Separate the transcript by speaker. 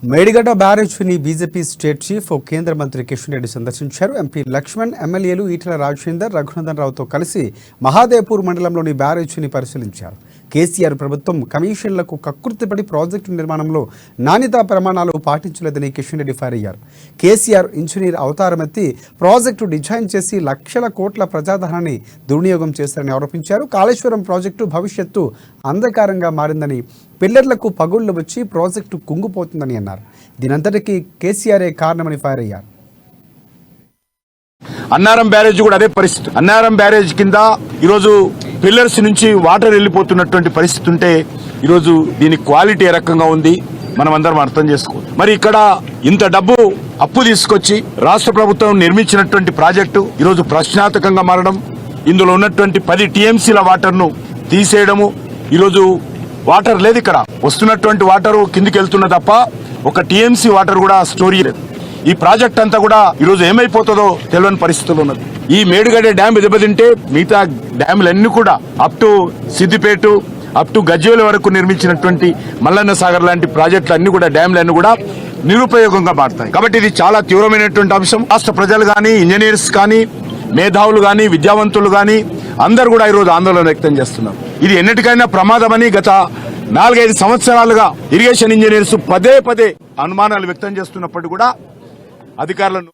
Speaker 1: Medigadda బ్యారేజ్ని BJP state chief కేంద్ర మంత్రి కిషన్ రెడ్డి సందర్శించారు. ఎంపీ లక్ష్మణ్, ఎమ్మెల్యేలు ఈటెల రాజేందర్, రఘునందన్ రావుతో కలిసి మహాదేవ్పూర్ మండలంలోని బ్యారేజ్ని పరిశీలించారు. కేసీఆర్ ప్రభుత్వం కమిషన్లకు కక్కుర్తిపడి ప్రాజెక్టు నిర్మాణంలో నాణ్యతా ప్రమాణాలు పాటించలేదని కిషన్ రెడ్డి ఫైర్ అయ్యారు. కేసీఆర్ ఇంజనీర్ అవతారమెత్తి ప్రాజెక్టు డిజైన్ చేసి లక్షల కోట్ల ప్రజాధనాన్ని దుర్వినియోగం చేశారని ఆరోపించారు. కాళేశ్వరం ప్రాజెక్టు భవిష్యత్తు అంధకారంగా మారిందని, పిల్లర్లకు పగుళ్లు వచ్చి ప్రాజెక్టు కుంగిపోతుందని అన్నారు. దీనంతటికీ కేసీఆరే కారణమని ఫైర్ అయ్యారు.
Speaker 2: అన్నారం బ్యారేజ్ కూడా అదే పరిస్థితి. అన్నారం బ్యారేజ్ కింద ఈరోజు పిల్లర్స్ నుంచి వాటర్ వెళ్ళిపోతున్నటువంటి పరిస్థితి ఉంటే ఈరోజు దీని క్వాలిటీ ఏ రకంగా ఉంది మనం అందరం అర్థం చేసుకోవాలి. మరి ఇక్కడ ఇంత డబ్బు అప్పు తీసుకొచ్చి రాష్ట్ర ప్రభుత్వం నిర్మించినటువంటి ప్రాజెక్టు ఈరోజు ప్రశ్నార్థకంగా మారడం, ఇందులో ఉన్నటువంటి 10 టీఎంసీల వాటర్ను తీసేయడము, ఈరోజు వాటర్ లేదు. ఇక్కడ వస్తున్నటువంటి వాటర్ కిందికి వెళ్తున్న తప్ప 1 టీఎంసీ వాటర్ కూడా స్టోరీ లేదు. ఈ ప్రాజెక్ట్ అంతా కూడా ఈరోజు ఏమైపోతుందో తెలియని పరిస్థితులు ఉన్నది. ఈ మేడిగడ్డ డ్యామ్ దెబ్బతింటే మిగతా డ్యాములన్నీ కూడా up to Siddipet, up to Gajwel వరకు నిర్మించినటువంటి మల్లన్న సాగర్ లాంటి ప్రాజెక్టులు అన్ని కూడా, డ్యాములన్నీ కూడా నిరుపయోగంగా మారుతాయి. కాబట్టి ఇది చాలా తీవ్రమైనటువంటి అంశం. రాష్ట్ర ప్రజలు కానీ, ఇంజనీర్స్ కానీ, మేధావులు కానీ, విద్యావంతులు కానీ అందరూ కూడా ఈరోజు ఆందోళన వ్యక్తం చేస్తున్నారు. ఇది ఎన్నిటికైనా ప్రమాదమని గత 4-5 సంవత్సరాలుగా ఇరిగేషన్ ఇంజనీర్స్ పదే అనుమానాలు వ్యక్తం చేస్తున్నప్పటికీ కూడా అధికారులను